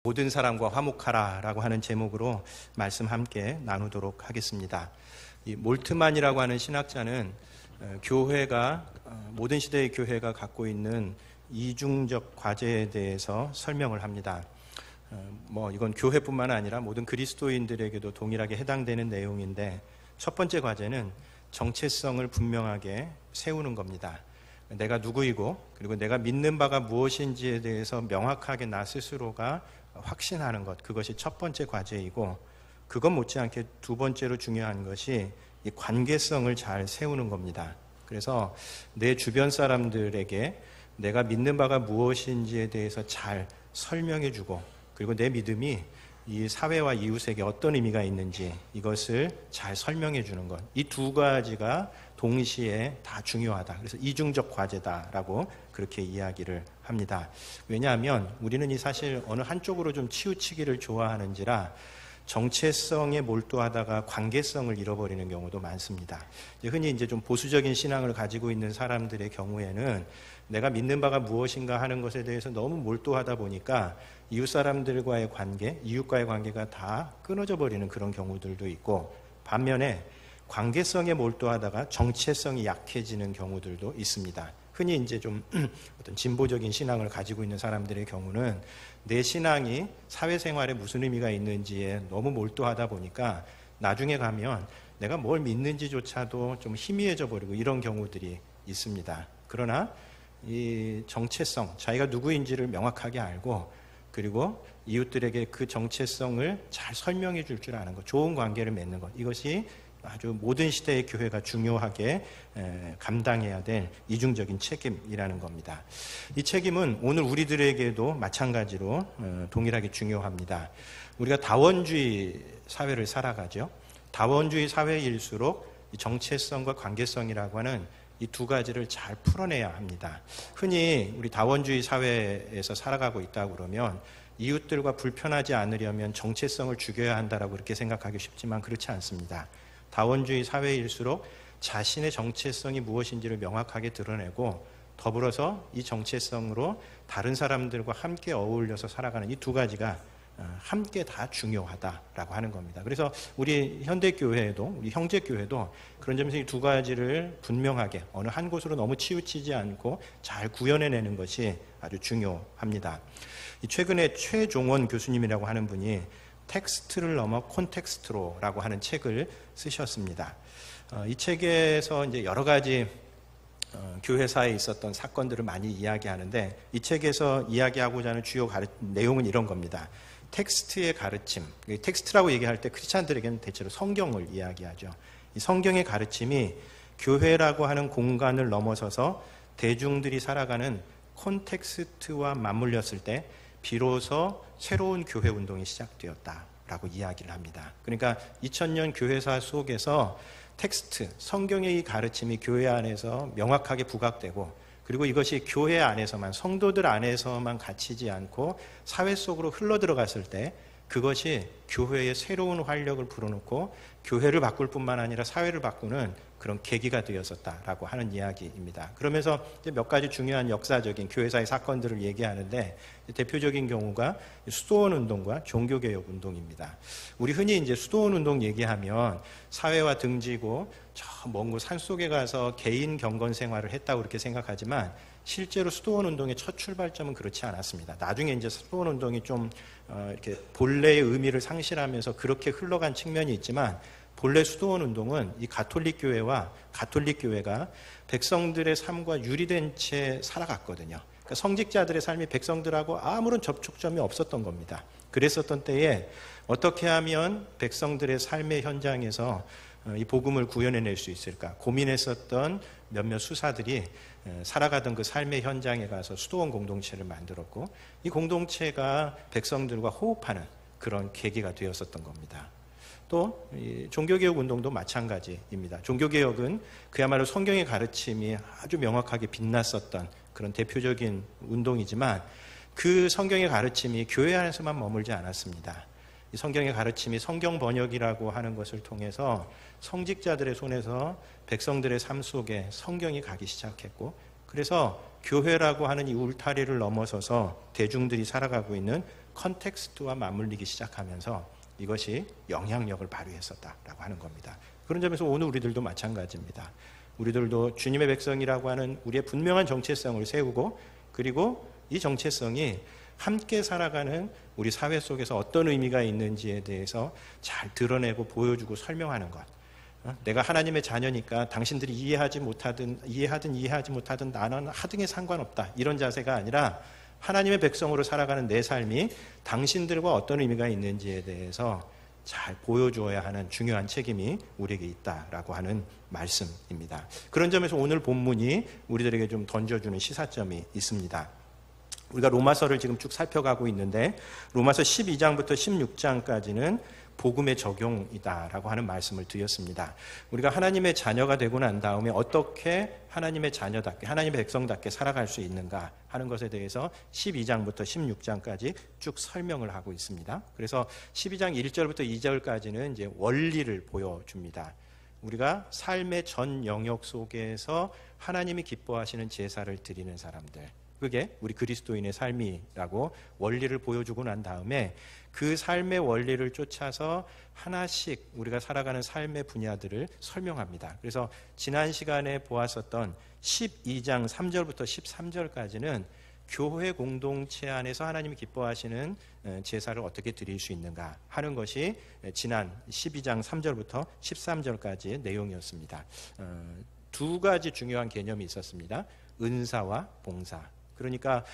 모든 사람과 화목하라라고 하는 제목으로 말씀 함께 나누도록 하겠습니다. 이 몰트만이라고 하는 신학자는 모든 시대의 교회가 갖고 있는 이중적 과제에 대해서 설명을 합니다. 이건 교회뿐만 아니라 모든 그리스도인들에게도 동일하게 해당되는 내용인데, 첫 번째 과제는 정체성을 분명하게 세우는 겁니다. 내가 누구이고 그리고 내가 믿는 바가 무엇인지에 대해서 명확하게 나 스스로가 확신하는 것, 그것이 첫 번째 과제이고, 그것 못지않게 두 번째로 중요한 것이 이 관계성을 잘 세우는 겁니다. 그래서 내 주변 사람들에게 내가 믿는 바가 무엇인지에 대해서 잘 설명해주고, 그리고 내 믿음이 이 사회와 이웃에게 어떤 의미가 있는지 이것을 잘 설명해 주는 것, 이 두 가지가 동시에 다 중요하다. 그래서 이중적 과제다라고 그렇게 이야기를 합니다. 왜냐하면 우리는 이 사실 어느 한쪽으로 좀 치우치기를 좋아하는지라 정체성에 몰두하다가 관계성을 잃어버리는 경우도 많습니다. 흔히 이제 좀 보수적인 신앙을 가지고 있는 사람들의 경우에는 내가 믿는 바가 무엇인가 하는 것에 대해서 너무 몰두하다 보니까 이웃 사람들과의 관계, 이웃과의 관계가 다 끊어져 버리는 그런 경우들도 있고, 반면에 관계성에 몰두하다가 정체성이 약해지는 경우들도 있습니다. 흔히 이제 좀 어떤 진보적인 신앙을 가지고 있는 사람들의 경우는 내 신앙이 사회생활에 무슨 의미가 있는지에 너무 몰두하다 보니까 나중에 가면 내가 뭘 믿는지조차도 좀 희미해져 버리고 이런 경우들이 있습니다. 그러나 이 정체성, 자기가 누구인지를 명확하게 알고, 그리고 이웃들에게 그 정체성을 잘 설명해 줄 줄 아는 것, 좋은 관계를 맺는 것, 이것이 아주 모든 시대의 교회가 중요하게 감당해야 될 이중적인 책임이라는 겁니다. 이 책임은 오늘 우리들에게도 마찬가지로 동일하게 중요합니다. 우리가 다원주의 사회를 살아가죠. 다원주의 사회일수록 정체성과 관계성이라고 하는 이 두 가지를 잘 풀어내야 합니다. 흔히 우리 다원주의 사회에서 살아가고 있다 그러면 이웃들과 불편하지 않으려면 정체성을 죽여야 한다라고 그렇게 생각하기 쉽지만 그렇지 않습니다. 다원주의 사회일수록 자신의 정체성이 무엇인지를 명확하게 드러내고, 더불어서 이 정체성으로 다른 사람들과 함께 어울려서 살아가는 이 두 가지가 함께 다 중요하다라고 하는 겁니다. 그래서 우리 현대교회에도, 우리 형제교회도 그런 점에서 이 두 가지를 분명하게 어느 한 곳으로 너무 치우치지 않고 잘 구현해내는 것이 아주 중요합니다. 최근에 최종원 교수님이라고 하는 분이 텍스트를 넘어 콘텍스트로라고 하는 책을 쓰셨습니다. 이 책에서 이제 여러 가지 교회사에 있었던 사건들을 많이 이야기하는데, 이 책에서 이야기하고자 하는 주요 내용은 이런 겁니다. 텍스트의 가르침, 텍스트라고 얘기할 때 크리스찬들에게는 대체로 성경을 이야기하죠. 이 성경의 가르침이 교회라고 하는 공간을 넘어서서 대중들이 살아가는 콘텍스트와 맞물렸을 때 비로소 새로운 교회 운동이 시작되었다라고 이야기를 합니다. 그러니까 2000년 교회사 속에서 텍스트, 성경의 이 가르침이 교회 안에서 명확하게 부각되고, 그리고 이것이 교회 안에서만, 성도들 안에서만 갇히지 않고 사회 속으로 흘러 들어갔을 때 그것이 교회의 새로운 활력을 불어넣고 교회를 바꿀 뿐만 아니라 사회를 바꾸는 그런 계기가 되었었다라고 하는 이야기입니다. 그러면서 이제 몇 가지 중요한 역사적인 교회사의 사건들을 얘기하는데, 대표적인 경우가 수도원 운동과 종교개혁 운동입니다. 우리 흔히 이제 수도원 운동 얘기하면 사회와 등지고 저 먼 곳 산속에 가서 개인 경건 생활을 했다고 그렇게 생각하지만, 실제로 수도원 운동의 첫 출발점은 그렇지 않았습니다. 나중에 이제 수도원 운동이 좀 이렇게 본래의 의미를 상실하면서 그렇게 흘러간 측면이 있지만, 본래 수도원 운동은 이 가톨릭 교회와 가톨릭 교회가 백성들의 삶과 유리된 채 살아갔거든요. 그러니까 성직자들의 삶이 백성들하고 아무런 접촉점이 없었던 겁니다. 그랬었던 때에 어떻게 하면 백성들의 삶의 현장에서 이 복음을 구현해낼 수 있을까 고민했었던 몇몇 수사들이 살아가던 그 삶의 현장에 가서 수도원 공동체를 만들었고, 이 공동체가 백성들과 호흡하는 그런 계기가 되었었던 겁니다. 또 종교개혁 운동도 마찬가지입니다. 종교개혁은 그야말로 성경의 가르침이 아주 명확하게 빛났었던 그런 대표적인 운동이지만, 그 성경의 가르침이 교회 안에서만 머물지 않았습니다. 이 성경의 가르침이 성경 번역이라고 하는 것을 통해서 성직자들의 손에서 백성들의 삶 속에 성경이 가기 시작했고, 그래서 교회라고 하는 이 울타리를 넘어서서 대중들이 살아가고 있는 컨텍스트와 맞물리기 시작하면서 이것이 영향력을 발휘했었다라고 하는 겁니다. 그런 점에서 오늘 우리들도 마찬가지입니다. 우리들도 주님의 백성이라고 하는 우리의 분명한 정체성을 세우고, 그리고 이 정체성이 함께 살아가는 우리 사회 속에서 어떤 의미가 있는지에 대해서 잘 드러내고 보여주고 설명하는 것. 내가 하나님의 자녀니까 당신들이 이해하든 이해하지 못하든 나는 하등에 상관없다, 이런 자세가 아니라 하나님의 백성으로 살아가는 내 삶이 당신들과 어떤 의미가 있는지에 대해서 잘 보여주어야 하는 중요한 책임이 우리에게 있다라고 하는 말씀입니다. 그런 점에서 오늘 본문이 우리들에게 좀 던져주는 시사점이 있습니다. 우리가 로마서를 지금 쭉 살펴가고 있는데, 로마서 12장부터 16장까지는 복음의 적용이다라고 하는 말씀을 드렸습니다. 우리가 하나님의 자녀가 되고 난 다음에 어떻게 하나님의 자녀답게, 하나님의 백성답게 살아갈 수 있는가 하는 것에 대해서 12장부터 16장까지 쭉 설명을 하고 있습니다. 그래서 12장 1절부터 2절까지는 이제 원리를 보여줍니다. 우리가 삶의 전 영역 속에서 하나님이 기뻐하시는 제사를 드리는 사람들, 그게 우리 그리스도인의 삶이라고 원리를 보여주고 난 다음에 그 삶의 원리를 쫓아서 하나씩 우리가 살아가는 삶의 분야들을 설명합니다. 그래서 지난 시간에 보았었던 12장 3절부터 13절까지는 교회 공동체 안에서 하나님이 기뻐하시는 제사를 어떻게 드릴 수 있는가 하는 것이 지난 12장 3절부터 13절까지의 내용이었습니다. 두 가지 중요한 개념이 있었습니다. 은사와 봉사. 그러니까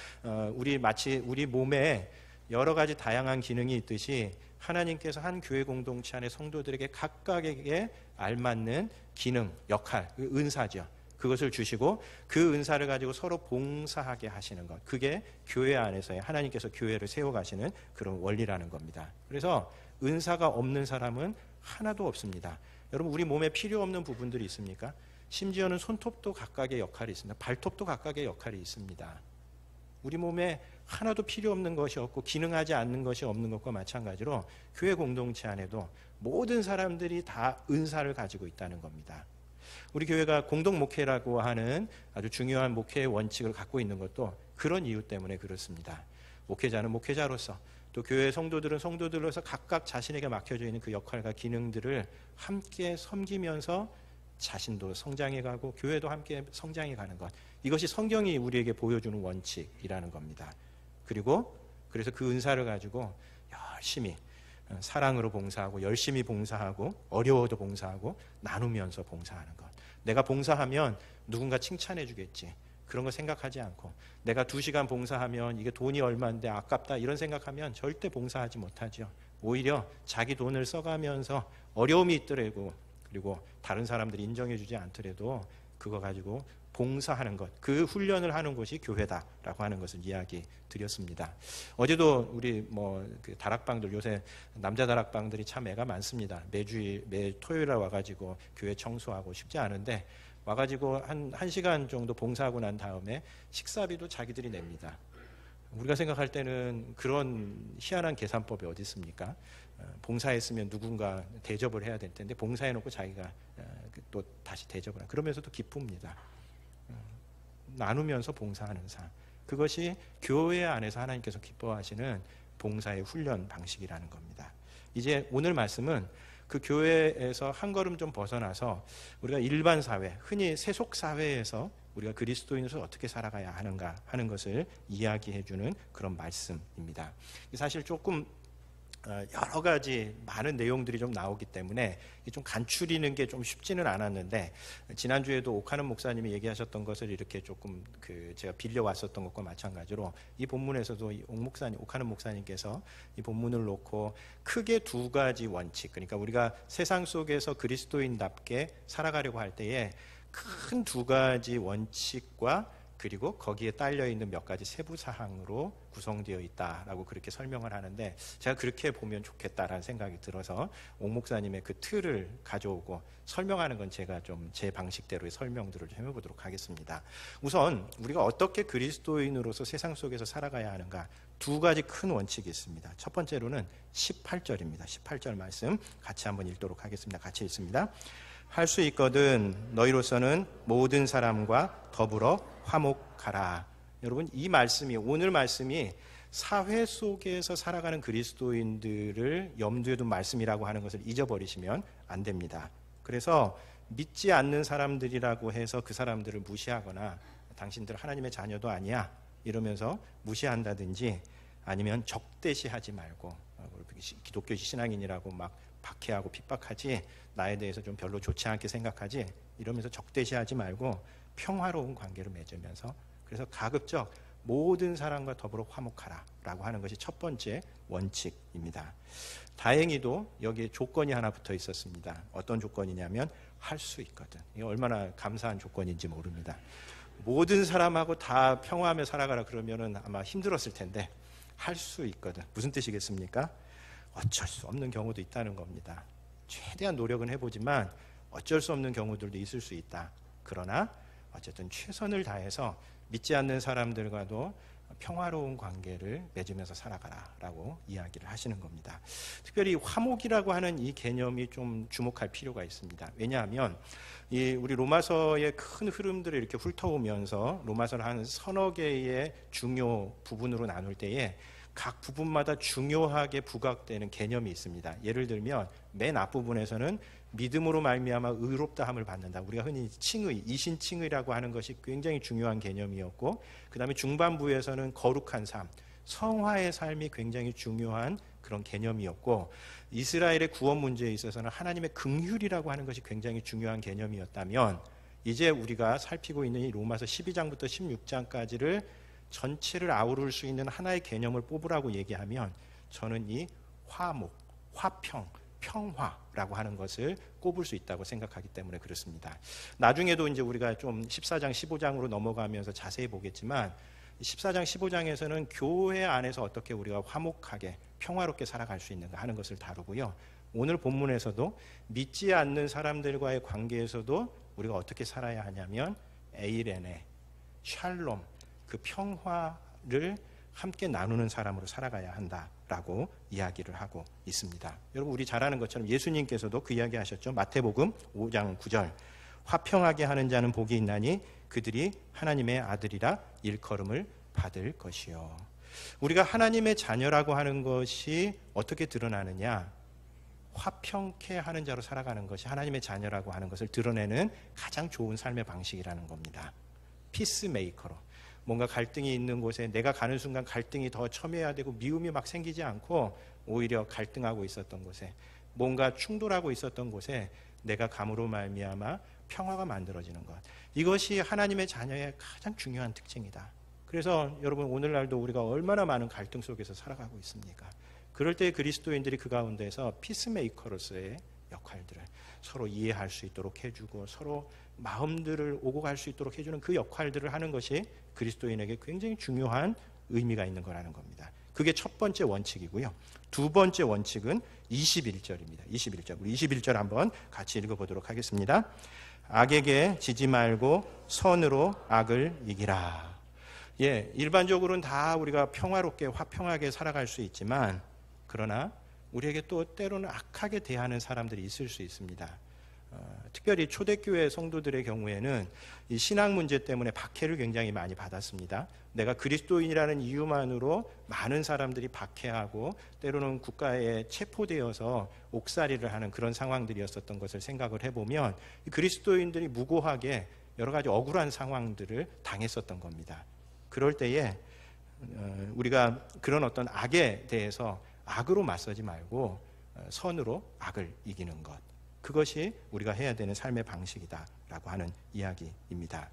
마치 우리 몸에 여러 가지 다양한 기능이 있듯이 하나님께서 한 교회 공동체 안의 성도들에게 각각에게 알맞는 기능, 역할, 은사죠. 그것을 주시고 그 은사를 가지고 서로 봉사하게 하시는 것, 그게 교회 안에서의 하나님께서 교회를 세워가시는 그런 원리라는 겁니다. 그래서 은사가 없는 사람은 하나도 없습니다. 여러분, 우리 몸에 필요 없는 부분들이 있습니까? 심지어는 손톱도 각각의 역할이 있습니다. 발톱도 각각의 역할이 있습니다. 우리 몸에 하나도 필요 없는 것이 없고 기능하지 않는 것이 없는 것과 마찬가지로 교회 공동체 안에도 모든 사람들이 다 은사를 가지고 있다는 겁니다. 우리 교회가 공동 목회라고 하는 아주 중요한 목회의 원칙을 갖고 있는 것도 그런 이유 때문에 그렇습니다. 목회자는 목회자로서, 또 교회 성도들은 성도들로서 각각 자신에게 맡겨져 있는 그 역할과 기능들을 함께 섬기면서 자신도 성장해가고 교회도 함께 성장해가는 것, 이것이 성경이 우리에게 보여주는 원칙이라는 겁니다. 그리고 그래서 그 은사를 가지고 열심히 사랑으로 봉사하고, 열심히 봉사하고, 어려워도 봉사하고, 나누면서 봉사하는 것. 내가 봉사하면 누군가 칭찬해 주겠지, 그런 거 생각하지 않고, 내가 2시간 봉사하면 이게 돈이 얼마인데 아깝다, 이런 생각하면 절대 봉사하지 못하죠. 오히려 자기 돈을 써가면서 어려움이 있더라도, 그리고 다른 사람들이 인정해 주지 않더라도 그거 가지고 봉사하는 것, 그 훈련을 하는 곳이 교회다라고 하는 것을 이야기 드렸습니다. 어제도 우리 그 다락방들, 요새 남자 다락방들이 참 애가 많습니다. 매 토요일에 와가지고 교회 청소하고 쉽지 않은데, 와가지고 한 시간 정도 봉사하고 난 다음에 식사비도 자기들이 냅니다. 우리가 생각할 때는 그런 희한한 계산법이 어디 있습니까? 봉사했으면 누군가 대접을 해야 될 텐데 봉사해놓고 자기가 또 다시 대접을 하고, 그러면서도 기쁩니다. 나누면서 봉사하는 삶, 그것이 교회 안에서 하나님께서 기뻐하시는 봉사의 훈련 방식이라는 겁니다. 이제 오늘 말씀은 그 교회에서 한 걸음 좀 벗어나서 우리가 일반 사회, 흔히 세속 사회에서 우리가 그리스도인으로서 어떻게 살아가야 하는가 하는 것을 이야기해주는 그런 말씀입니다. 사실 조금 여러 가지 많은 내용들이 좀 나오기 때문에 좀 간추리는 게 좀 쉽지는 않았는데, 지난주에도 오카는 목사님이 얘기하셨던 것을 이렇게 조금 제가 빌려왔었던 것과 마찬가지로 이 본문에서도 오카는 목사님께서 이 본문을 놓고 크게 2가지 원칙, 그러니까 우리가 세상 속에서 그리스도인답게 살아가려고 할 때에 큰 2가지 원칙과 그리고 거기에 딸려있는 몇 가지 세부 사항으로 구성되어 있다라고 그렇게 설명을 하는데, 제가 그렇게 보면 좋겠다라는 생각이 들어서 옥 목사님의 그 틀을 가져오고 설명하는 건 제가 좀 제 방식대로의 설명들을 좀 해보도록 하겠습니다. 우선 우리가 어떻게 그리스도인으로서 세상 속에서 살아가야 하는가, 2가지 큰 원칙이 있습니다. 첫 번째로는 18절입니다. 18절 말씀 같이 한번 읽도록 하겠습니다. 같이 읽습니다. 할 수 있거든 너희로서는 모든 사람과 더불어 화목하라. 여러분, 이 말씀이, 오늘 말씀이 사회 속에서 살아가는 그리스도인들을 염두에 둔 말씀이라고 하는 것을 잊어버리시면 안 됩니다. 그래서 믿지 않는 사람들이라고 해서 그 사람들을 무시하거나 당신들 하나님의 자녀도 아니야 이러면서 무시한다든지, 아니면 적대시하지 말고 기독교 신앙인이라고 막 박해하고 핍박하지, 나에 대해서 좀 별로 좋지 않게 생각하지 이러면서 적대시하지 말고 평화로운 관계를 맺으면서, 그래서 가급적 모든 사람과 더불어 화목하라 라고 하는 것이 첫 번째 원칙입니다. 다행히도 여기에 조건이 하나 붙어 있었습니다. 어떤 조건이냐면 할 수 있거든. 이게 얼마나 감사한 조건인지 모릅니다. 모든 사람하고 다 평화하며 살아가라 그러면은 아마 힘들었을 텐데 할 수 있거든. 무슨 뜻이겠습니까? 어쩔 수 없는 경우도 있다는 겁니다. 최대한 노력은 해보지만 어쩔 수 없는 경우들도 있을 수 있다. 그러나 어쨌든 최선을 다해서 믿지 않는 사람들과도 평화로운 관계를 맺으면서 살아가라 라고 이야기를 하시는 겁니다. 특별히 화목이라고 하는 이 개념이 좀 주목할 필요가 있습니다. 왜냐하면 우리 로마서의 큰 흐름들을 이렇게 훑어오면서 로마서를 한 서너 개의 중요 부분으로 나눌 때에 각 부분마다 중요하게 부각되는 개념이 있습니다. 예를 들면 맨 앞부분에서는 믿음으로 말미암아 의롭다함을 받는다. 우리가 흔히 칭의, 이신칭의라고 하는 것이 굉장히 중요한 개념이었고, 그 다음에 중반부에서는 거룩한 삶, 성화의 삶이 굉장히 중요한 그런 개념이었고, 이스라엘의 구원 문제에 있어서는 하나님의 긍휼이라고 하는 것이 굉장히 중요한 개념이었다면, 이제 우리가 살피고 있는 이 로마서 12장부터 16장까지를 전체를 아우를 수 있는 하나의 개념을 뽑으라고 얘기하면 저는 이 화목, 화평, 평화라고 하는 것을 꼽을 수 있다고 생각하기 때문에 그렇습니다. 나중에도 이제 우리가 좀 14장, 15장으로 넘어가면서 자세히 보겠지만 14장, 15장에서는 교회 안에서 어떻게 우리가 화목하게 평화롭게 살아갈 수 있는가 하는 것을 다루고요. 오늘 본문에서도 믿지 않는 사람들과의 관계에서도 우리가 어떻게 살아야 하냐면 에이레네, 샬롬, 그 평화를 함께 나누는 사람으로 살아가야 한다라고 이야기를 하고 있습니다. 여러분, 우리 잘 아는 것처럼 예수님께서도 그 이야기 하셨죠. 마태복음 5장 9절, 화평하게 하는 자는 복이 있나니 그들이 하나님의 아들이라 일컬음을 받을 것이요. 우리가 하나님의 자녀라고 하는 것이 어떻게 드러나느냐, 화평케 하는 자로 살아가는 것이 하나님의 자녀라고 하는 것을 드러내는 가장 좋은 삶의 방식이라는 겁니다. 피스메이커로, 뭔가 갈등이 있는 곳에 내가 가는 순간 갈등이 더 첨예해야 되고 미움이 막 생기지 않고 오히려 갈등하고 있었던 곳에, 뭔가 충돌하고 있었던 곳에 내가 감으로 말미암아 평화가 만들어지는 것, 이것이 하나님의 자녀의 가장 중요한 특징이다. 그래서 여러분, 오늘날도 우리가 얼마나 많은 갈등 속에서 살아가고 있습니까? 그럴 때 그리스도인들이 그 가운데서 피스메이커로서의 역할들을 서로 이해할 수 있도록 해주고 서로 마음들을 오고 갈 수 있도록 해주는 그 역할들을 하는 것이 그리스도인에게 굉장히 중요한 의미가 있는 거라는 겁니다. 그게 첫 번째 원칙이고요. 두 번째 원칙은 21절입니다. 21절. 우리 21절 한번 같이 읽어보도록 하겠습니다. 악에게 지지 말고 선으로 악을 이기라. 일반적으로는 다 우리가 평화롭게 화평하게 살아갈 수 있지만, 그러나 우리에게 또 때로는 악하게 대하는 사람들이 있을 수 있습니다. 특별히 초대교회 성도들의 경우에는 이 신앙 문제 때문에 박해를 굉장히 많이 받았습니다. 내가 그리스도인이라는 이유만으로 많은 사람들이 박해하고 때로는 국가에 체포되어서 옥살이를 하는 그런 상황들이었었던 것을 생각을 해보면 그리스도인들이 무고하게 여러 가지 억울한 상황들을 당했었던 겁니다. 그럴 때에 우리가 그런 어떤 악에 대해서 악으로 맞서지 말고 선으로 악을 이기는 것, 그것이 우리가 해야 되는 삶의 방식이다라고 하는 이야기입니다.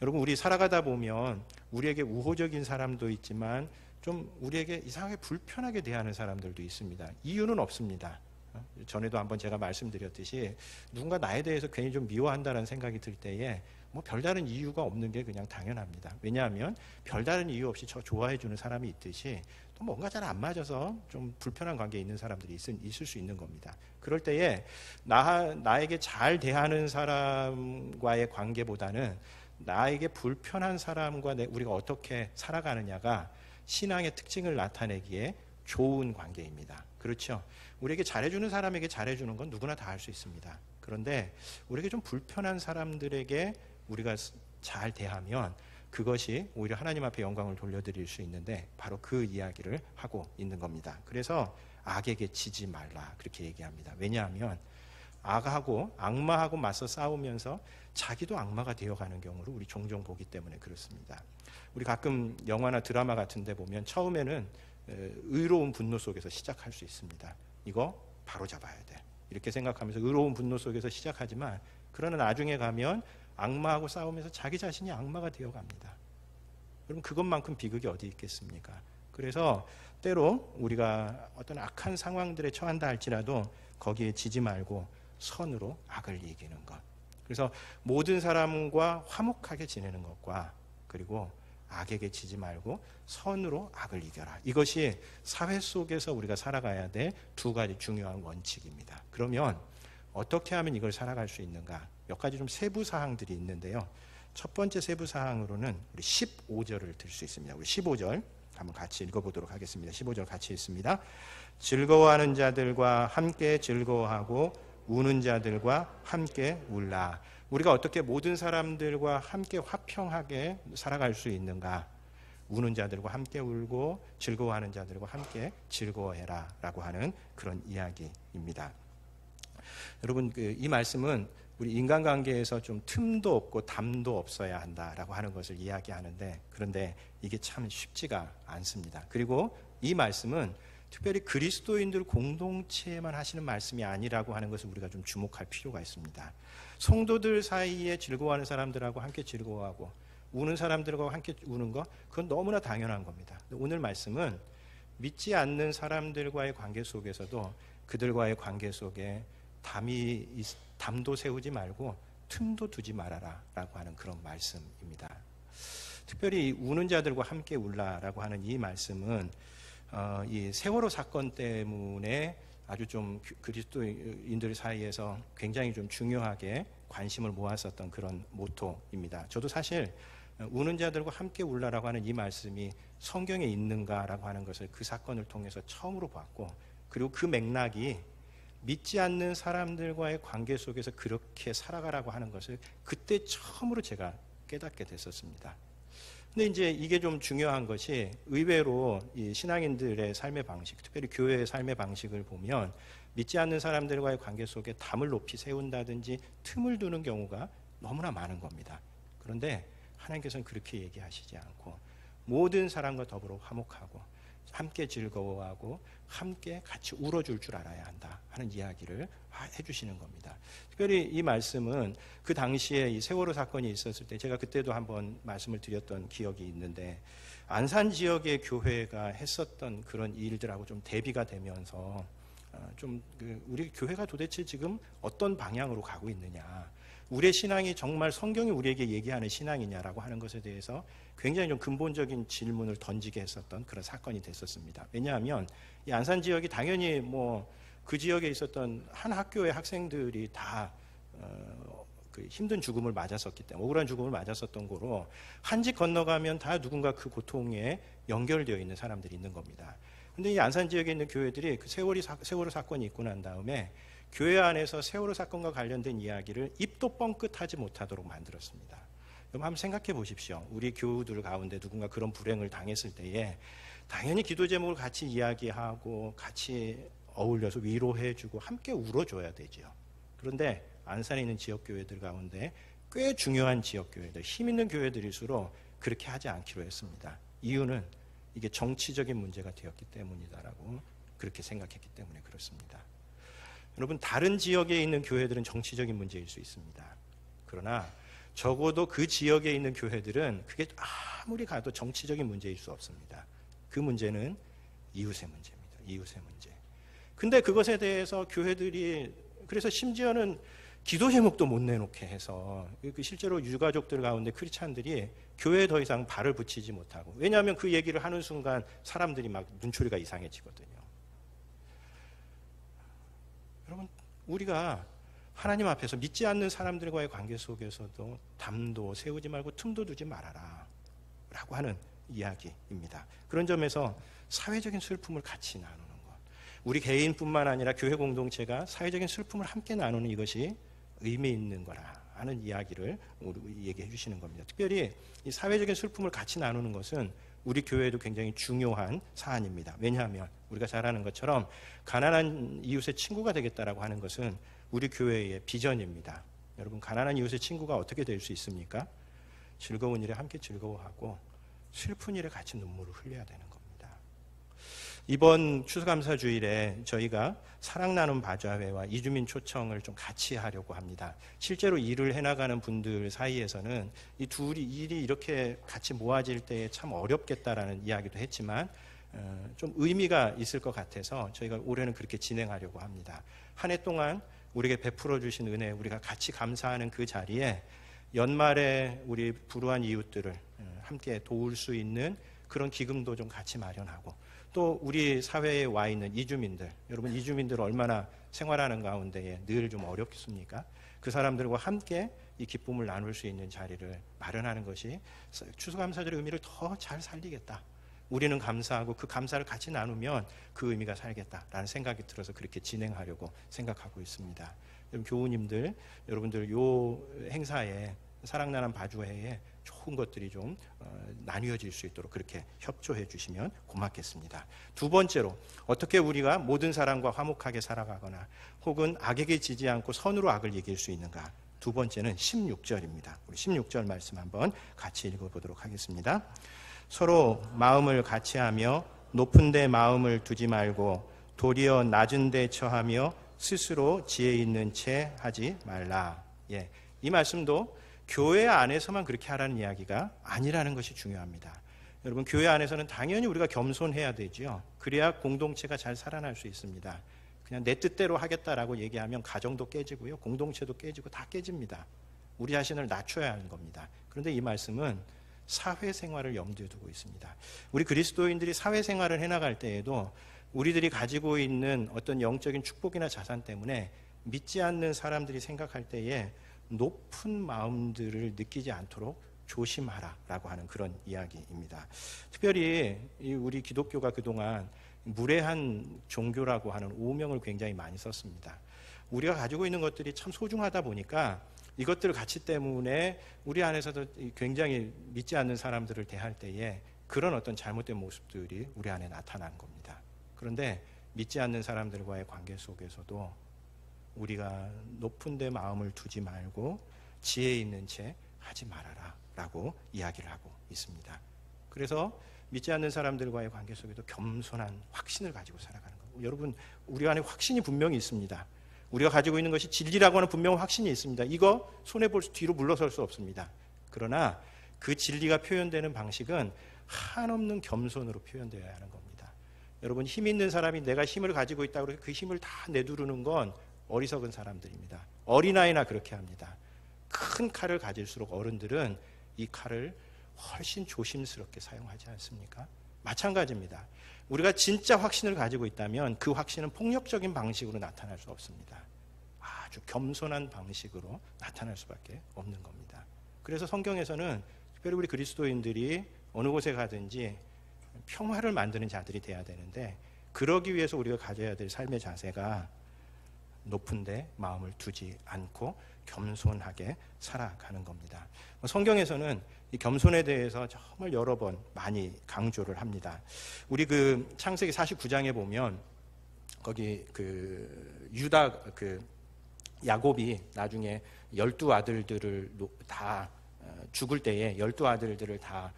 여러분, 우리 살아가다 보면 우리에게 우호적인 사람도 있지만 좀 우리에게 이상하게 불편하게 대하는 사람들도 있습니다. 이유는 없습니다. 전에도 한번 제가 말씀드렸듯이 누군가 나에 대해서 괜히 좀 미워한다는 생각이 들 때에 뭐 별다른 이유가 없는 게 그냥 당연합니다. 왜냐하면 별다른 이유 없이 저 좋아해 주는 사람이 있듯이 또 뭔가 잘 안 맞아서 좀 불편한 관계에 있는 사람들이 있을 수 있는 겁니다. 그럴 때에 나에게 잘 대하는 사람과의 관계보다는 나에게 불편한 사람과 우리가 어떻게 살아가느냐가 신앙의 특징을 나타내기에 좋은 관계입니다. 그렇죠? 우리에게 잘해주는 사람에게 잘해주는 건 누구나 다 할 수 있습니다. 그런데 우리에게 좀 불편한 사람들에게 우리가 잘 대하면 그것이 오히려 하나님 앞에 영광을 돌려드릴 수 있는데 바로 그 이야기를 하고 있는 겁니다. 그래서 악에게 지지 말라 그렇게 얘기합니다. 왜냐하면 악마하고 맞서 싸우면서 자기도 악마가 되어가는 경우를 우리 종종 보기 때문에 그렇습니다. 우리 가끔 영화나 드라마 같은 데 보면 처음에는 의로운 분노 속에서 시작할 수 있습니다. 이거 바로 잡아야 돼 이렇게 생각하면서 의로운 분노 속에서 시작하지만 그러나 나중에 가면 악마하고 싸우면서 자기 자신이 악마가 되어갑니다. 그럼 그것만큼 비극이 어디 있겠습니까? 그래서 때로 우리가 어떤 악한 상황들에 처한다 할지라도 거기에 지지 말고 선으로 악을 이기는 것. 그래서 모든 사람과 화목하게 지내는 것과 그리고 악에게 지지 말고 선으로 악을 이겨라. 이것이 사회 속에서 우리가 살아가야 될 두 가지 중요한 원칙입니다. 그러면 어떻게 하면 이걸 살아갈 수 있는가? 몇 가지 좀 세부 사항들이 있는데요. 첫 번째 세부 사항으로는 우리 15절을 들 수 있습니다. 우리 15절 한번 같이 읽어보도록 하겠습니다. 15절 같이 읽습니다. 즐거워하는 자들과 함께 즐거워하고 우는 자들과 함께 울라. 우리가 어떻게 모든 사람들과 함께 화평하게 살아갈 수 있는가? 우는 자들과 함께 울고 즐거워하는 자들과 함께 즐거워해라 라고 하는 그런 이야기입니다. 여러분 이 말씀은 우리 인간관계에서 좀 틈도 없고 담도 없어야 한다라고 하는 것을 이야기하는데 그런데 이게 참 쉽지가 않습니다. 그리고 이 말씀은 특별히 그리스도인들 공동체에만 하시는 말씀이 아니라고 하는 것을 우리가 좀 주목할 필요가 있습니다. 성도들 사이에 즐거워하는 사람들하고 함께 즐거워하고 우는 사람들과 함께 우는 것 그건 너무나 당연한 겁니다. 오늘 말씀은 믿지 않는 사람들과의 관계 속에서도 그들과의 관계 속에 담도 세우지 말고 틈도 두지 말아라 라고 하는 그런 말씀입니다. 특별히 우는 자들과 함께 울라라고 하는 이 말씀은 이 세월호 사건 때문에 아주 좀 그리스도인들 사이에서 굉장히 좀 중요하게 관심을 모았었던 그런 모토입니다. 저도 사실 우는 자들과 함께 울라라고 하는 이 말씀이 성경에 있는가라고 하는 것을 그 사건을 통해서 처음으로 봤고 그리고 그 맥락이 믿지 않는 사람들과의 관계 속에서 그렇게 살아가라고 하는 것을 그때 처음으로 제가 깨닫게 됐었습니다. 근데 이제 이게 좀 중요한 것이 의외로 이 신앙인들의 삶의 방식, 특별히 교회의 삶의 방식을 보면 믿지 않는 사람들과의 관계 속에 담을 높이 세운다든지 틈을 두는 경우가 너무나 많은 겁니다. 그런데 하나님께서는 그렇게 얘기하시지 않고 모든 사람과 더불어 화목하고 함께 즐거워하고 함께 같이 울어줄 줄 알아야 한다 하는 이야기를 해주시는 겁니다. 특별히 이 말씀은 그 당시에 이 세월호 사건이 있었을 때 제가 그때도 한번 말씀을 드렸던 기억이 있는데 안산 지역의 교회가 했었던 그런 일들하고 좀 대비가 되면서 우리 교회가 도대체 지금 어떤 방향으로 가고 있느냐, 우리의 신앙이 정말 성경이 우리에게 얘기하는 신앙이냐라고 하는 것에 대해서 굉장히 좀 근본적인 질문을 던지게 했었던 그런 사건이 됐었습니다. 왜냐하면 이 안산 지역이 당연히 그 지역에 있었던 한 학교의 학생들이 다 그 힘든 죽음을 맞았었기 때문에 억울한 죽음을 맞았었던 거로 한 집 건너가면 다 누군가 그 고통에 연결되어 있는 사람들이 있는 겁니다. 근데 이 안산 지역에 있는 교회들이 그 세월호 사건이 있고 난 다음에 교회 안에서 세월호 사건과 관련된 이야기를 입도 뻥끗하지 못하도록 만들었습니다. 여러분 한번 생각해 보십시오. 우리 교우들 가운데 누군가 그런 불행을 당했을 때에 당연히 기도 제목을 같이 이야기하고 같이 어울려서 위로해주고 함께 울어줘야 되죠. 그런데 안산에 있는 지역교회들 가운데 꽤 중요한 지역교회들, 힘 있는 교회들일수록 그렇게 하지 않기로 했습니다. 이유는 이게 정치적인 문제가 되었기 때문이다라고 그렇게 생각했기 때문에 그렇습니다. 여러분 다른 지역에 있는 교회들은 정치적인 문제일 수 있습니다. 그러나 적어도 그 지역에 있는 교회들은 그게 아무리 가도 정치적인 문제일 수 없습니다. 그 문제는 이웃의 문제입니다. 이웃의 문제. 근데 그것에 대해서 교회들이 그래서 심지어는 기도 제목도 못 내놓게 해서 실제로 유가족들 가운데 크리스찬들이 교회에 더 이상 발을 붙이지 못하고, 왜냐하면 그 얘기를 하는 순간 사람들이 막 눈초리가 이상해지거든요. 여러분 우리가 하나님 앞에서 믿지 않는 사람들과의 관계 속에서도 담도 세우지 말고 틈도 두지 말아라 라고 하는 이야기입니다. 그런 점에서 사회적인 슬픔을 같이 나누는 것, 우리 개인뿐만 아니라 교회 공동체가 사회적인 슬픔을 함께 나누는 이것이 의미 있는 거라 하는 이야기를 얘기해 주시는 겁니다. 특별히 이 사회적인 슬픔을 같이 나누는 것은 우리 교회에도 굉장히 중요한 사안입니다. 왜냐하면 우리가 잘 아는 것처럼 가난한 이웃의 친구가 되겠다라고 하는 것은 우리 교회의 비전입니다. 여러분, 가난한 이웃의 친구가 어떻게 될 수 있습니까? 즐거운 일에 함께 즐거워하고 슬픈 일에 같이 눈물을 흘려야 되는 겁니다. 이번 추수감사주일에 저희가 사랑 나눔 바자회와 이주민 초청을 좀 같이 하려고 합니다. 실제로 일을 해나가는 분들 사이에서는 이 둘이 일이 이렇게 같이 모아질 때에 참 어렵겠다라는 이야기도 했지만 좀 의미가 있을 것 같아서 저희가 올해는 그렇게 진행하려고 합니다. 한 해 동안 우리에게 베풀어 주신 은혜, 우리가 같이 감사하는 그 자리에 연말에 우리 불우한 이웃들을 함께 도울 수 있는 그런 기금도 좀 같이 마련하고, 또 우리 사회에 와 있는 이주민들, 여러분 이주민들 얼마나 생활하는 가운데에 늘 좀 어렵겠습니까? 그 사람들과 함께 이 기쁨을 나눌 수 있는 자리를 마련하는 것이 추수감사절의 의미를 더 잘 살리겠다. 우리는 감사하고 그 감사를 같이 나누면 그 의미가 살겠다라는 생각이 들어서 그렇게 진행하려고 생각하고 있습니다. 여러분 교우님들, 여러분들 요 행사에 사랑나눔 바주회에 좋은 것들이 좀 나뉘어질 수 있도록 그렇게 협조해 주시면 고맙겠습니다. 두 번째로, 어떻게 우리가 모든 사람과 화목하게 살아가거나 혹은 악에게 지지 않고 선으로 악을 이길 수 있는가? 두 번째는 16절입니다. 우리 16절 말씀 한번 같이 읽어보도록 하겠습니다. 서로 마음을 같이하며 높은 데 마음을 두지 말고 도리어 낮은 데 처하며 스스로 지혜 있는 채 하지 말라. 예, 이 말씀도 교회 안에서만 그렇게 하라는 이야기가 아니라는 것이 중요합니다. 여러분, 교회 안에서는 당연히 우리가 겸손해야 되죠. 그래야 공동체가 잘 살아날 수 있습니다. 그냥 내 뜻대로 하겠다라고 얘기하면 가정도 깨지고요, 공동체도 깨지고 다 깨집니다. 우리 자신을 낮춰야 하는 겁니다. 그런데 이 말씀은 사회생활을 염두에 두고 있습니다. 우리 그리스도인들이 사회생활을 해나갈 때에도 우리들이 가지고 있는 어떤 영적인 축복이나 자산 때문에 믿지 않는 사람들이 생각할 때에 높은 마음들을 느끼지 않도록 조심하라라고 하는 그런 이야기입니다. 특별히 우리 기독교가 그동안 무례한 종교라고 하는 오명을 굉장히 많이 썼습니다. 우리가 가지고 있는 것들이 참 소중하다 보니까 이것들 가치 때문에 우리 안에서도 굉장히 믿지 않는 사람들을 대할 때에 그런 어떤 잘못된 모습들이 우리 안에 나타난 겁니다. 그런데 믿지 않는 사람들과의 관계 속에서도 우리가 높은 데 마음을 두지 말고 지혜 있는 채 하지 말아라 라고 이야기를 하고 있습니다. 그래서 믿지 않는 사람들과의 관계 속에도 겸손한 확신을 가지고 살아가는 거고, 여러분 우리 안에 확신이 분명히 있습니다. 우리가 가지고 있는 것이 진리라고 하는 분명한 확신이 있습니다. 이거 손해볼 수, 뒤로 물러설 수 없습니다. 그러나 그 진리가 표현되는 방식은 한없는 겸손으로 표현되어야 하는 겁니다. 여러분, 힘 있는 사람이 내가 힘을 가지고 있다고 해서 그 힘을 다 내두르는 건 어리석은 사람들입니다. 어린아이나 그렇게 합니다. 큰 칼을 가질수록 어른들은 이 칼을 훨씬 조심스럽게 사용하지 않습니까? 마찬가지입니다. 우리가 진짜 확신을 가지고 있다면 그 확신은 폭력적인 방식으로 나타날 수 없습니다. 아주 겸손한 방식으로 나타날 수밖에 없는 겁니다. 그래서 성경에서는 특별히 우리 그리스도인들이 어느 곳에 가든지 평화를 만드는 자들이 돼야 되는데, 그러기 위해서 우리가 가져야 될 삶의 자세가 높은 데 마음을 두지 않고 겸손하게 살아가는 겁니다. 성경에서는 이 겸손에 대해서 정말 여러 번 많이 강조를 합니다. 우리 그 창세기 49장에 보면 거기 그 유다 그 야곱이 나중에 12아들들을 다 죽을 때에 12아들들을 다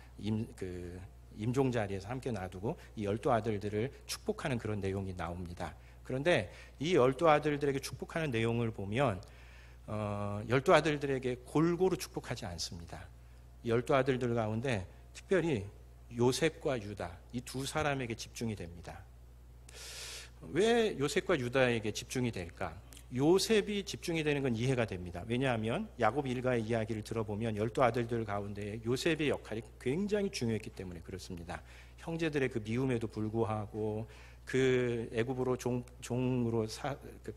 임종 자리에서 함께 놔두고 이 12아들들을 축복하는 그런 내용이 나옵니다. 그런데 이 12아들들에게 축복하는 내용을 보면 12아들들에게 골고루 축복하지 않습니다. 이 12아들들 가운데 특별히 요셉과 유다, 이 두 사람에게 집중이 됩니다. 왜 요셉과 유다에게 집중이 될까? 요셉이 집중이 되는 건 이해가 됩니다. 왜냐하면 야곱 일가의 이야기를 들어보면 12아들들 가운데 요셉의 역할이 굉장히 중요했기 때문에 그렇습니다. 형제들의 그 미움에도 불구하고 그 애굽으로 종으로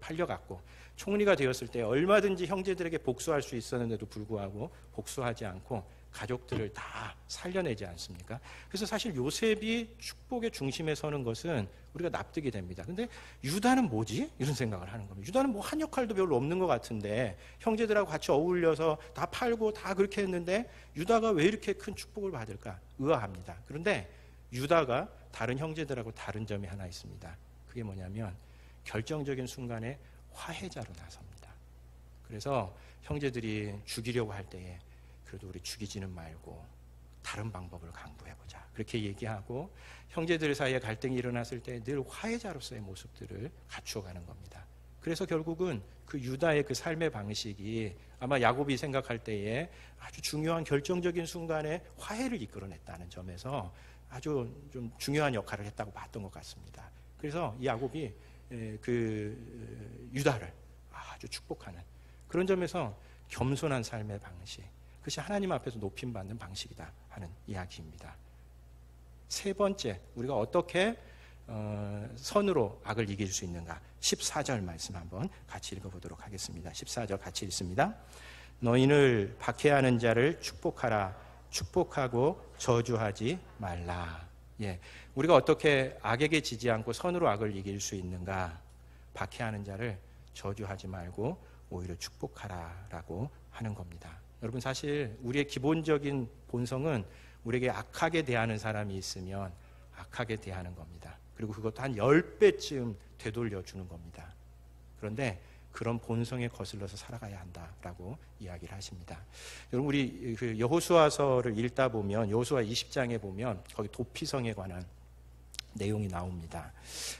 팔려갔고 총리가 되었을 때 얼마든지 형제들에게 복수할 수 있었는데도 불구하고 복수하지 않고 가족들을 다 살려내지 않습니까? 그래서 사실 요셉이 축복의 중심에 서는 것은 우리가 납득이 됩니다. 근데 유다는 뭐지? 이런 생각을 하는 겁니다. 유다는 뭐 한 역할도 별로 없는 것 같은데 형제들하고 같이 어울려서 다 팔고 다 그렇게 했는데 유다가 왜 이렇게 큰 축복을 받을까? 의아합니다. 그런데 유다가 다른 형제들하고 다른 점이 하나 있습니다. 그게 뭐냐면 결정적인 순간에 화해자로 나섭니다. 그래서 형제들이 죽이려고 할 때에 그래도 우리 죽이지는 말고 다른 방법을 강구해보자. 그렇게 얘기하고 형제들 사이에 갈등이 일어났을 때 늘 화해자로서의 모습들을 갖추어가는 겁니다. 그래서 결국은 그 유다의 그 삶의 방식이 아마 야곱이 생각할 때에 아주 중요한 결정적인 순간에 화해를 이끌어냈다는 점에서 아주 좀 중요한 역할을 했다고 봤던 것 같습니다. 그래서 이 야곱이 그 유다를 아주 축복하는 그런 점에서 겸손한 삶의 방식, 그것이 하나님 앞에서 높임받는 방식이다 하는 이야기입니다. 세 번째, 우리가 어떻게 선으로 악을 이길 수 있는가? 14절 말씀 한번 같이 읽어보도록 하겠습니다. 14절 같이 읽습니다. 너희를 박해하는 자를 축복하라. 축복하고 저주하지 말라. 예, 우리가 어떻게 악에게 지지 않고 선으로 악을 이길 수 있는가? 박해하는 자를 저주하지 말고 오히려 축복하라라고 하는 겁니다. 여러분, 사실 우리의 기본적인 본성은 우리에게 악하게 대하는 사람이 있으면 악하게 대하는 겁니다. 그리고 그것도 한 10배쯤 되돌려주는 겁니다. 그런데 그런 본성에 거슬러서 살아가야 한다라고 이야기를 하십니다. 여러분, 우리 그 여호수아서를 읽다 보면 여호수아 20장에 보면 거기 도피성에 관한 내용이 나옵니다.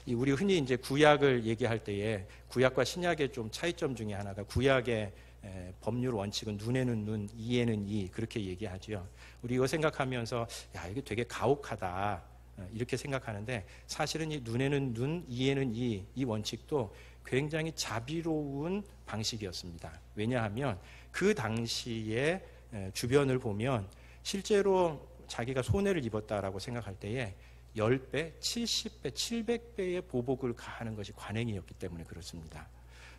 우리 흔히 이제 구약을 얘기할 때에 구약과 신약의 좀 차이점 중에 하나가 구약의 법률 원칙은 눈에는 눈, 이에는 이 그렇게 얘기하죠. 우리 이거 생각하면서 야, 이게 되게 가혹하다 이렇게 생각하는데 사실은 이 눈에는 눈, 이에는 이 원칙도 굉장히 자비로운 방식이었습니다. 왜냐하면 그 당시에 주변을 보면 실제로 자기가 손해를 입었다라고 생각할 때에 10배, 70배, 700배의 보복을 가하는 것이 관행이었기 때문에 그렇습니다.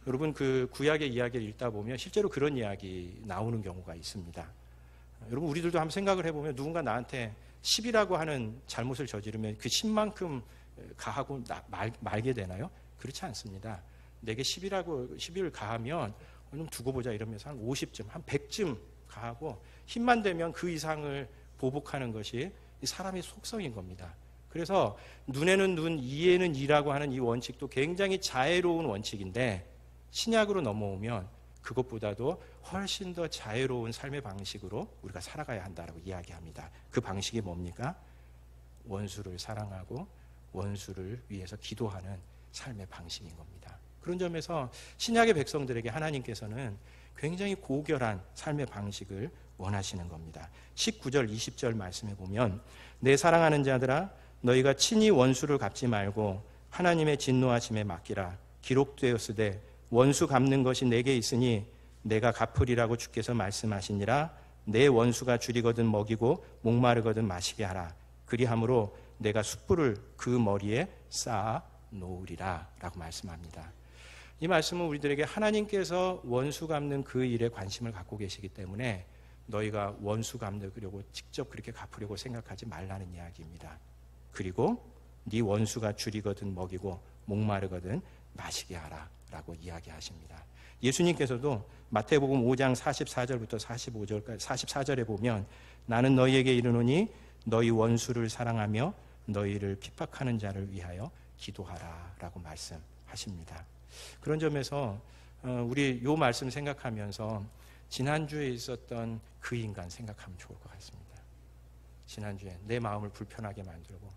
여러분, 그 구약의 이야기를 읽다 보면 실제로 그런 이야기 나오는 경우가 있습니다. 여러분, 우리들도 한번 생각을 해보면 누군가 나한테 10이라고 하는 잘못을 저지르면 그 10만큼 가하고 말게 되나요? 그렇지 않습니다. 내게 10을 가하면 좀 두고 보자 이러면서 한 50점, 한 100점 가하고 힘만 되면 그 이상을 보복하는 것이 사람의 속성인 겁니다. 그래서 눈에는 눈, 이에는 이라고 하는 이 원칙도 굉장히 자애로운 원칙인데 신약으로 넘어오면 그것보다도 훨씬 더 자유로운 삶의 방식으로 우리가 살아가야 한다라고 이야기합니다. 그 방식이 뭡니까? 원수를 사랑하고 원수를 위해서 기도하는 삶의 방식인 겁니다. 그런 점에서 신약의 백성들에게 하나님께서는 굉장히 고결한 삶의 방식을 원하시는 겁니다. 19절, 20절 말씀에 보면 내 사랑하는 자들아 너희가 친히 원수를 갚지 말고 하나님의 진노하심에 맡기라. 기록되었으되 원수 갚는 것이 내게 있으니 내가 갚으리라고 주께서 말씀하시니라. 내 원수가 줄이거든 먹이고 목마르거든 마시게 하라. 그리함으로 내가 숯불을 그 머리에 쌓아 놓으리라 라고 말씀합니다. 이 말씀은 우리들에게 하나님께서 원수 갚는 그 일에 관심을 갖고 계시기 때문에 너희가 원수 갚으려고 직접 그렇게 갚으려고 생각하지 말라는 이야기입니다. 그리고 네 원수가 줄이거든 먹이고 목마르거든 마시게 하라 라고 이야기하십니다. 예수님께서도 마태복음 5장 44절부터 44절에 보면 나는 너희에게 이르노니 너희 원수를 사랑하며 너희를 핍박하는 자를 위하여 기도하라 라고 말씀하십니다. 그런 점에서 우리 요 말씀 생각하면서 지난주에 있었던 그 인간 생각하면 좋을 것 같습니다. 지난주에 내 마음을 불편하게 만들고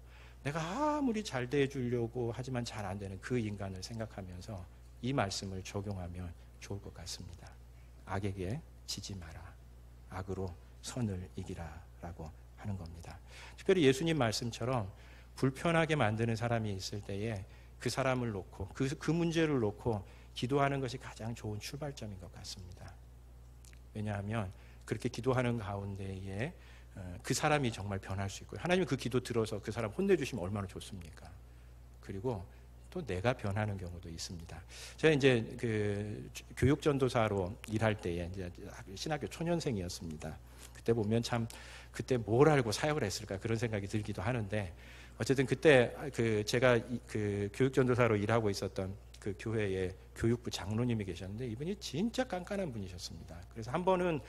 내가 아무리 잘 대해주려고 하지만 잘 안 되는 그 인간을 생각하면서 이 말씀을 적용하면 좋을 것 같습니다. 악에게 지지 마라. 악으로 선을 이기라 라고 하는 겁니다. 특별히 예수님 말씀처럼 불편하게 만드는 사람이 있을 때에 그 사람을 놓고 그 문제를 놓고 기도하는 것이 가장 좋은 출발점인 것 같습니다. 왜냐하면 그렇게 기도하는 가운데에 그 사람이 정말 변할 수 있고요. 하나님이 그 기도 들어서 그 사람 혼내주시면 얼마나 좋습니까? 그리고 또 내가 변하는 경우도 있습니다. 제가 이제 그 교육전도사로 일할 때에 이제 신학교 초년생이었습니다. 그때 보면 참 그때 뭘 알고 사역을 했을까 그런 생각이 들기도 하는데, 어쨌든 그때 제가 그 교육전도사로 일하고 있었던 그 교회의 교육부 장로님이 계셨는데, 이분이 진짜 깐깐한 분이셨습니다. 그래서 한 번은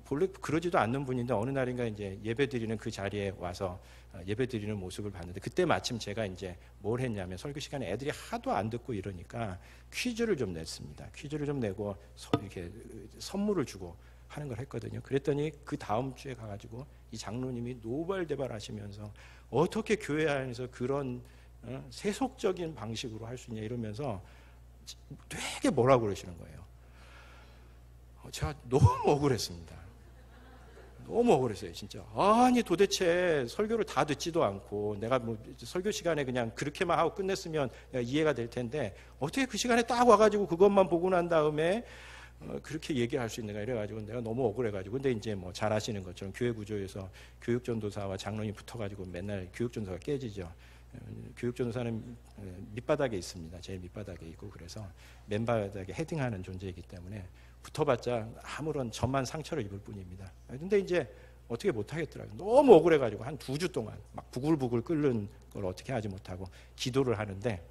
본래 그러지도 않는 분인데 어느 날인가 이제 예배드리는 그 자리에 와서 예배드리는 모습을 봤는데, 그때 마침 제가 이제 뭘 했냐면, 설교 시간에 애들이 하도 안 듣고 이러니까 퀴즈를 좀 냈습니다. 퀴즈를 좀 내고 이렇게 선물을 주고 하는 걸 했거든요. 그랬더니 그 다음 주에 가가지고 이 장로님이 노발대발하시면서 어떻게 교회 안에서 그런 세속적인 방식으로 할 수 있냐 이러면서 되게 뭐라고 그러시는 거예요. 제가 너무 억울했습니다. 너무 억울했어요, 진짜. 아니 도대체 설교를 다 듣지도 않고 내가 뭐 설교 시간에 그냥 그렇게만 하고 끝냈으면 이해가 될 텐데, 어떻게 그 시간에 딱 와가지고 그것만 보고 난 다음에 그렇게 얘기할 수 있는가 이래가지고 내가 너무 억울해가지고. 근데 이제 뭐 잘 아시는 것처럼 교회 구조에서 교육전도사와 장로님 붙어가지고 맨날 교육전도사가 깨지죠. 교육전도사는 밑바닥에 있습니다. 제일 밑바닥에 있고, 그래서 맨바닥에 헤딩하는 존재이기 때문에 붙어봤자 아무런 저만 상처를 입을 뿐입니다. 근데 이제 어떻게 못하겠더라고요. 너무 억울해가지고 한 2주 동안 막 부글부글 끓는 걸 어떻게 하지 못하고 기도를 하는데,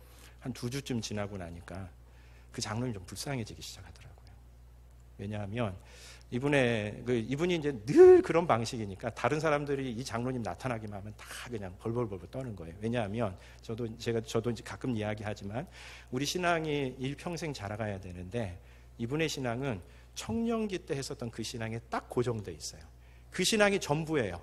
한 2주쯤 지나고 나니까 그 장로님이 좀 불쌍해지기 시작하더라고요. 왜냐하면 이분이 이제 늘 그런 방식이니까 다른 사람들이 이 장로님 나타나기만 하면 다 그냥 벌벌벌 떠는 거예요. 왜냐하면 저도 이제 가끔 이야기하지만 우리 신앙이 일평생 자라가야 되는데, 이분의 신앙은 청년기 때 했었던 그 신앙에 딱 고정돼 있어요. 그 신앙이 전부예요.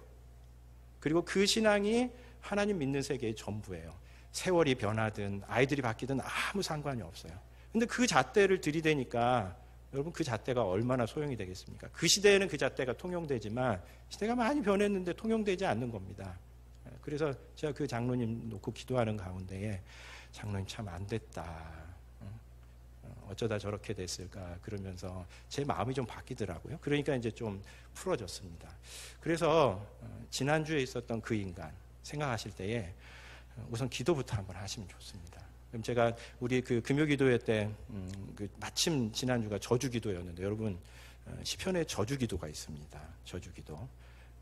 그리고 그 신앙이 하나님 믿는 세계의 전부예요. 세월이 변하든 아이들이 바뀌든 아무 상관이 없어요. 근데 그 잣대를 들이대니까 여러분, 그 잣대가 얼마나 소용이 되겠습니까? 그 시대에는 그 잣대가 통용되지만 시대가 많이 변했는데 통용되지 않는 겁니다. 그래서 제가 그 장로님 놓고 기도하는 가운데에, 장로님 참 안 됐다, 어쩌다 저렇게 됐을까 그러면서 제 마음이 좀 바뀌더라고요. 그러니까 이제 좀 풀어졌습니다. 그래서 지난주에 있었던 그 인간 생각하실 때에 우선 기도부터 한번 하시면 좋습니다. 그럼 제가 우리 그 금요기도회 때 마침 지난주가 저주기도였는데, 여러분 시편에 저주기도가 있습니다. 저주기도.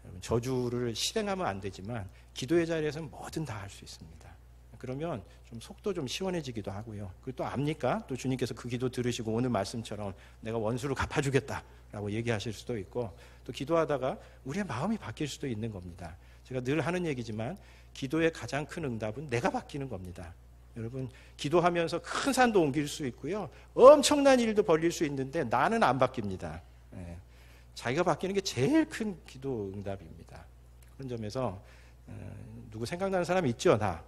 여러분 저주를 실행하면 안 되지만 기도의 자리에서는 뭐든 다 할 수 있습니다. 그러면 좀 속도 좀 시원해지기도 하고요. 그리고 또 압니까? 또 주님께서 그 기도 들으시고 오늘 말씀처럼 내가 원수를 갚아주겠다라고 얘기하실 수도 있고, 또 기도하다가 우리의 마음이 바뀔 수도 있는 겁니다. 제가 늘 하는 얘기지만 기도의 가장 큰 응답은 내가 바뀌는 겁니다. 여러분, 기도하면서 큰 산도 옮길 수 있고요, 엄청난 일도 벌릴 수 있는데 나는 안 바뀝니다. 자기가 바뀌는 게 제일 큰 기도 응답입니다. 그런 점에서 누구 생각나는 사람 있죠? 다.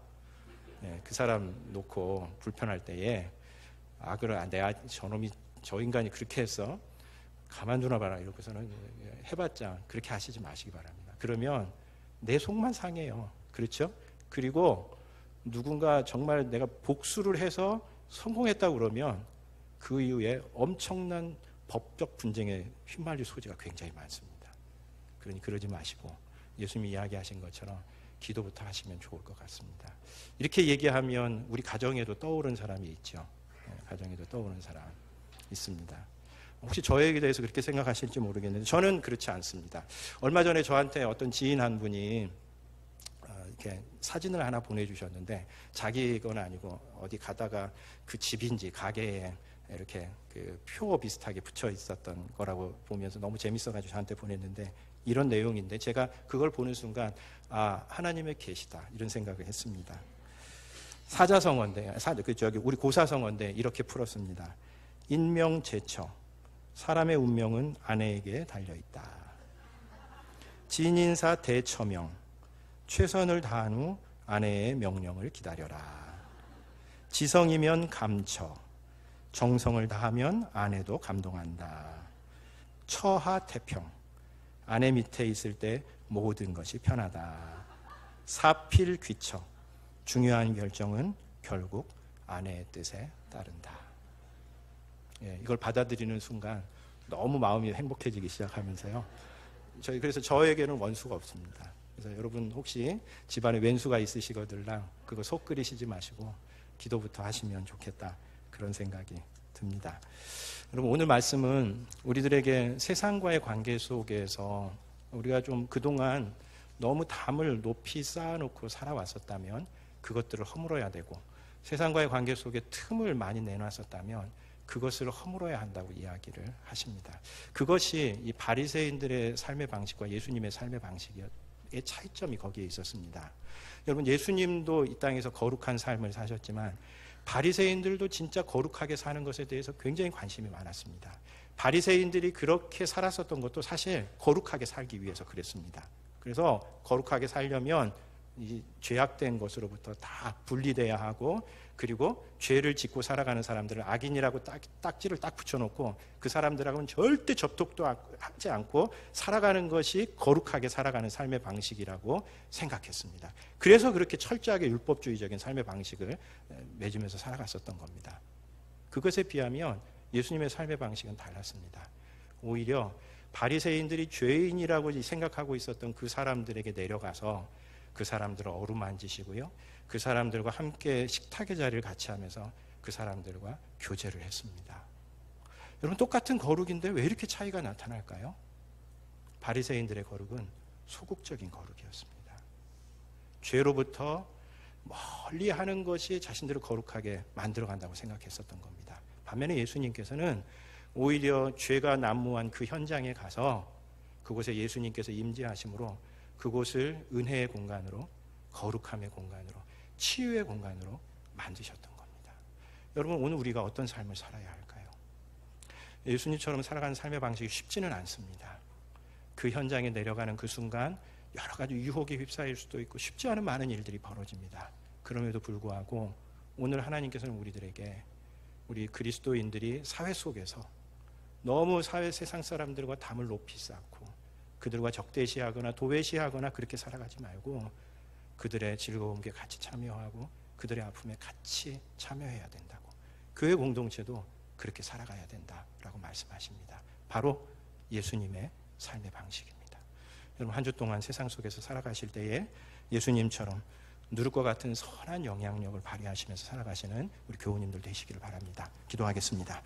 그 사람 놓고 불편할 때에 그래, 내가 저놈이 저 인간이 그렇게 했어, 가만두나 봐라 이렇게서는 해봤자 그렇게 하시지 마시기 바랍니다. 그러면 내 속만 상해요. 그렇죠? 그리고 누군가 정말 내가 복수를 해서 성공했다고 그러면 그 이후에 엄청난 법적 분쟁에 휘말릴 소지가 굉장히 많습니다. 그러니 그러지 마시고 예수님이 이야기하신 것처럼 기도부터 하시면 좋을 것 같습니다. 이렇게 얘기하면 우리 가정에도 떠오른 사람이 있죠. 가정에도 떠오른 사람 있습니다. 혹시 저에게 대해서 그렇게 생각하실지 모르겠는데 저는 그렇지 않습니다. 얼마 전에 저한테 어떤 지인 한 분이 이렇게 사진을 하나 보내주셨는데, 자기 건 아니고 어디 가다가 그 집인지 가게에 이렇게 그 표 비슷하게 붙여 있었던 거라고 보면서 너무 재밌어가지고 저한테 보냈는데, 이런 내용인데 제가 그걸 보는 순간 하나님의 계시다 이런 생각을 했습니다. 사자성어인데 우리 고사성어인데 이렇게 풀었습니다. 인명제처, 사람의 운명은 아내에게 달려있다. 진인사 대처명, 최선을 다한 후 아내의 명령을 기다려라. 지성이면 감처, 정성을 다하면 아내도 감동한다. 처하태평, 아내 밑에 있을 때 모든 것이 편하다. 사필귀처, 중요한 결정은 결국 아내의 뜻에 따른다. 이걸 받아들이는 순간 너무 마음이 행복해지기 시작하면서요. 그래서 저에게는 원수가 없습니다. 그래서 여러분 혹시 집안에 왼수가 있으시거들랑 그거 속 끓이시지 마시고 기도부터 하시면 좋겠다, 그런 생각이 듭니다. 여러분, 오늘 말씀은 우리들에게 세상과의 관계 속에서 우리가 좀 그동안 너무 담을 높이 쌓아놓고 살아왔었다면 그것들을 허물어야 되고, 세상과의 관계 속에 틈을 많이 내놨었다면 그것을 허물어야 한다고 이야기를 하십니다. 그것이 이 바리새인들의 삶의 방식과 예수님의 삶의 방식의 차이점이 거기에 있었습니다. 여러분, 예수님도 이 땅에서 거룩한 삶을 사셨지만 바리새인들도 진짜 거룩하게 사는 것에 대해서 굉장히 관심이 많았습니다. 바리새인들이 그렇게 살았었던 것도 사실 거룩하게 살기 위해서 그랬습니다. 그래서 거룩하게 살려면 이 죄악된 것으로부터 다 분리돼야 하고, 그리고 죄를 짓고 살아가는 사람들을 악인이라고 딱지를 딱 붙여놓고 그 사람들하고는 절대 접촉도 하지 않고 살아가는 것이 거룩하게 살아가는 삶의 방식이라고 생각했습니다. 그래서 그렇게 철저하게 율법주의적인 삶의 방식을 맺으면서 살아갔었던 겁니다. 그것에 비하면 예수님의 삶의 방식은 달랐습니다. 오히려 바리새인들이 죄인이라고 생각하고 있었던 그 사람들에게 내려가서 그 사람들을 어루만지시고요, 그 사람들과 함께 식탁의 자리를 같이 하면서 그 사람들과 교제를 했습니다. 여러분, 똑같은 거룩인데 왜 이렇게 차이가 나타날까요? 바리새인들의 거룩은 소극적인 거룩이었습니다. 죄로부터 멀리 하는 것이 자신들을 거룩하게 만들어간다고 생각했었던 겁니다. 반면에 예수님께서는 오히려 죄가 난무한 그 현장에 가서 그곳에 예수님께서 임재하심으로 그곳을 은혜의 공간으로, 거룩함의 공간으로, 치유의 공간으로 만드셨던 겁니다. 여러분, 오늘 우리가 어떤 삶을 살아야 할까요? 예수님처럼 살아가는 삶의 방식이 쉽지는 않습니다. 그 현장에 내려가는 그 순간 여러 가지 유혹에 휩싸일 수도 있고 쉽지 않은 많은 일들이 벌어집니다. 그럼에도 불구하고 오늘 하나님께서는 우리들에게, 우리 그리스도인들이 사회 속에서 너무 세상 사람들과 담을 높이 쌓고 그들과 적대시하거나 도외시하거나 그렇게 살아가지 말고 그들의 즐거움에 같이 참여하고 그들의 아픔에 같이 참여해야 된다고, 교회 공동체도 그렇게 살아가야 된다라고 말씀하십니다. 바로 예수님의 삶의 방식입니다. 여러분, 한 주 동안 세상 속에서 살아가실 때에 예수님처럼 누룩과 같은 선한 영향력을 발휘하시면서 살아가시는 우리 교우님들 되시기를 바랍니다. 기도하겠습니다.